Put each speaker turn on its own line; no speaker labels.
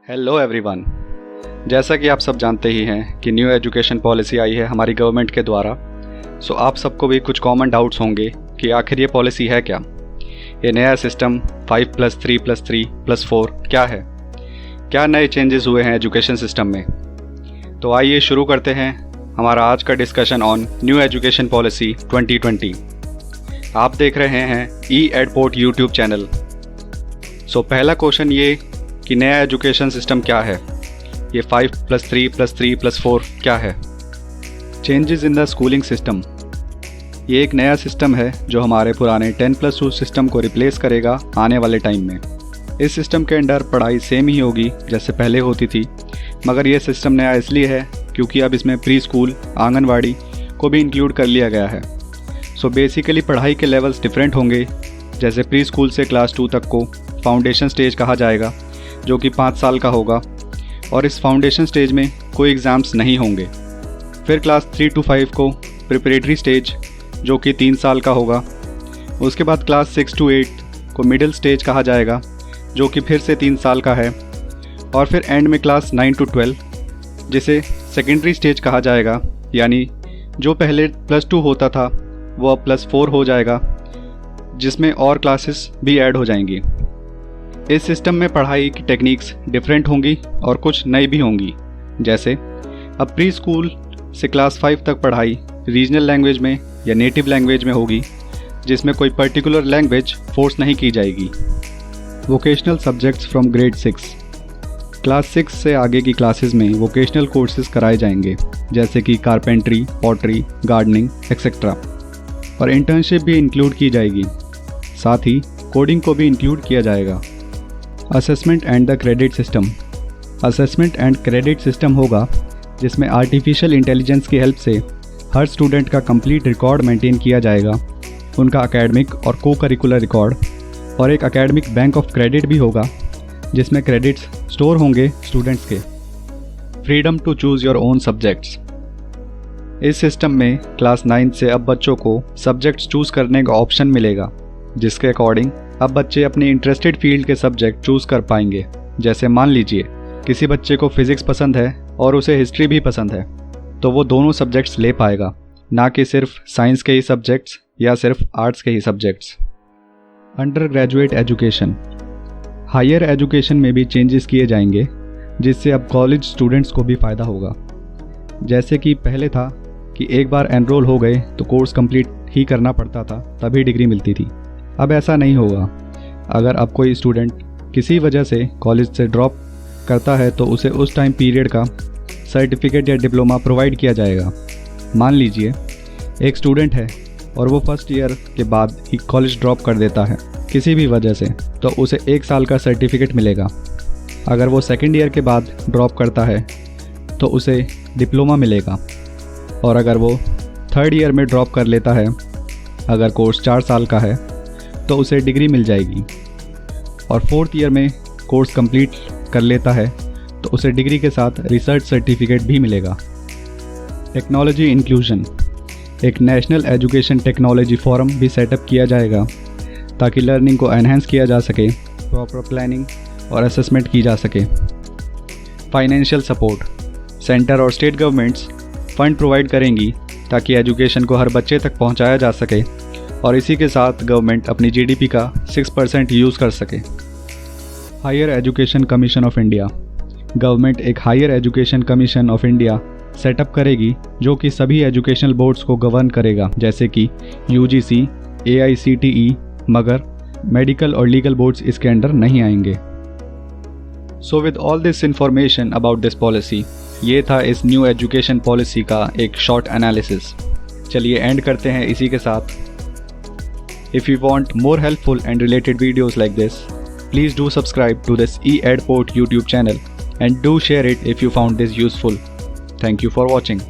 Hello everyone. जैसा कि आप सब जानते ही हैं कि न्यू एजुकेशन पॉलिसी आई है हमारी गवर्नमेंट के द्वारा। सो आप सबको भी कुछ कॉमन डाउट्स होंगे कि आखिर ये पॉलिसी है क्या, ये नया सिस्टम 5+3+3+4 क्या है, क्या नए चेंजेस हुए हैं एजुकेशन सिस्टम में। तो आइए शुरू करते हैं हमारा आज का discussion on new education policy 2020। आप देख रहे हैं ई-एडपोर्ट यूट्यूब चैनल। सो पहला क्वेश्चन ये कि नया एजुकेशन सिस्टम क्या है, ये 5+3+3+4 क्या है। Changes in the schooling system, ये एक नया सिस्टम है जो हमारे पुराने 10+2 सिस्टम को रिप्लेस करेगा आने वाले टाइम में। इस सिस्टम के अंडर पढ़ाई सेम ही होगी जैसे पहले होती थी, मगर यह सिस्टम नया इसलिए है क्योंकि अब इसमें प्री स्कूल, आंगनवाड़ी को भी इंक्लूड कर लिया गया है। सो बेसिकली पढ़ाई के लेवल्स डिफरेंट होंगे। जैसे प्री स्कूल से क्लास 2 तक को फाउंडेशन स्टेज कहा जाएगा जो कि 5 साल का होगा, और इस फाउंडेशन स्टेज में कोई एग्ज़ाम्स नहीं होंगे। फिर क्लास 3 to 5 को प्रिपरेटरी स्टेज जो कि 3 साल का होगा। उसके बाद क्लास 6 to 8 को मिडिल स्टेज कहा जाएगा जो कि फिर से 3 साल का है। और फिर एंड में क्लास 9 to 12 जिसे सेकेंडरी स्टेज कहा जाएगा, यानी जो पहले +2 होता था वो अब +4 हो जाएगा, जिसमें और क्लासेस भी ऐड हो जाएंगी। इस सिस्टम में पढ़ाई की टेक्निक्स डिफरेंट होंगी और कुछ नई भी होंगी। जैसे अब प्री स्कूल से क्लास 5 तक पढ़ाई रीजनल लैंग्वेज में या नेटिव लैंग्वेज में होगी, जिसमें कोई पर्टिकुलर लैंग्वेज फोर्स नहीं की जाएगी। Vocational subjects from grade 6, class 6 से आगे की क्लासेस में वोकेशनल कोर्सेज कराए जाएंगे, जैसे कि कारपेंट्री, पॉटरी, गार्डनिंग एक्सेट्रा। और इंटर्नशिप भी इंक्लूड की जाएगी, साथ ही कोडिंग को भी इंक्लूड किया जाएगा। Assessment and the credit system, assessment and credit system होगा जिसमें आर्टिफिशियल इंटेलिजेंस की हेल्प से हर स्टूडेंट का कंप्लीट रिकॉर्ड मेंटेन किया जाएगा, उनका एकेडमिक और को करिकुलर रिकॉर्ड। और एक एकेडमिक बैंक ऑफ क्रेडिट भी होगा जिसमें क्रेडिट्स स्टोर होंगे स्टूडेंट्स के। Freedom to choose your own subjects, इस सिस्टम में क्लास 9 से अब बच्चों को सब्जेक्ट्स चूज़ करने का ऑप्शन मिलेगा, जिसके अकॉर्डिंग अब बच्चे अपनी इंटरेस्टेड फील्ड के सब्जेक्ट चूज़ कर पाएंगे। जैसे मान लीजिए किसी बच्चे को फिज़िक्स पसंद है और उसे हिस्ट्री भी पसंद है, तो वो दोनों सब्जेक्ट्स ले पाएगा, ना कि सिर्फ साइंस के ही सब्जेक्ट्स या सिर्फ आर्ट्स के ही subjects. Undergraduate education, higher education में भी चेंजेस किए जाएंगे, जिससे अब कॉलेज स्टूडेंट्स को भी फ़ायदा होगा। जैसे कि पहले था कि एक बार एनरोल हो गए तो कोर्स कंप्लीट ही करना पड़ता था, तभी डिग्री मिलती थी। अब ऐसा नहीं होगा। अगर अब कोई स्टूडेंट किसी वजह से कॉलेज से ड्रॉप करता है तो उसे उस टाइम पीरियड का सर्टिफिकेट या डिप्लोमा प्रोवाइड किया जाएगा। मान लीजिए एक स्टूडेंट है और वो फर्स्ट ईयर के बाद ही कॉलेज ड्रॉप कर देता है किसी भी वजह से, तो उसे 1 साल का सर्टिफिकेट मिलेगा। अगर वो सेकेंड ईयर के बाद ड्रॉप करता है तो उसे डिप्लोमा मिलेगा। और अगर वो थर्ड ईयर में ड्रॉप कर लेता है, अगर कोर्स 4 साल का है, तो उसे डिग्री मिल जाएगी। और फोर्थ ईयर में कोर्स कंप्लीट कर लेता है तो उसे डिग्री के साथ रिसर्च सर्टिफिकेट भी मिलेगा। टेक्नोलॉजी इंक्लूजन, एक नेशनल एजुकेशन टेक्नोलॉजी फोरम भी सेटअप किया जाएगा ताकि लर्निंग को एनहेंस किया जा सके, प्रॉपर प्लानिंग और असेसमेंट की जा सके। फाइनेंशियल सपोर्ट, सेंटर और स्टेट गवर्नमेंट्स फंड प्रोवाइड करेंगी ताकि एजुकेशन को हर बच्चे तक पहुंचाया जा सके, और इसी के साथ गवर्नमेंट अपनी जीडीपी का 6% यूज़ कर सके। Higher education commission of India, government एक higher education commission of India setup करेगी जो कि सभी एजुकेशनल बोर्ड्स को गवर्न करेगा, जैसे कि यूजीसी, AICTE, मगर मेडिकल और लीगल बोर्ड्स इसके अंडर नहीं आएंगे। So with all this information about this policy, ये था इस न्यू एजुकेशन पॉलिसी का एक शॉर्ट एनालिसिस। चलिए एंड करते हैं इसी के साथ। If you want more helpful and related videos like this, please do subscribe to this e-Edport YouTube channel and do share it if you found this useful. Thank you for watching.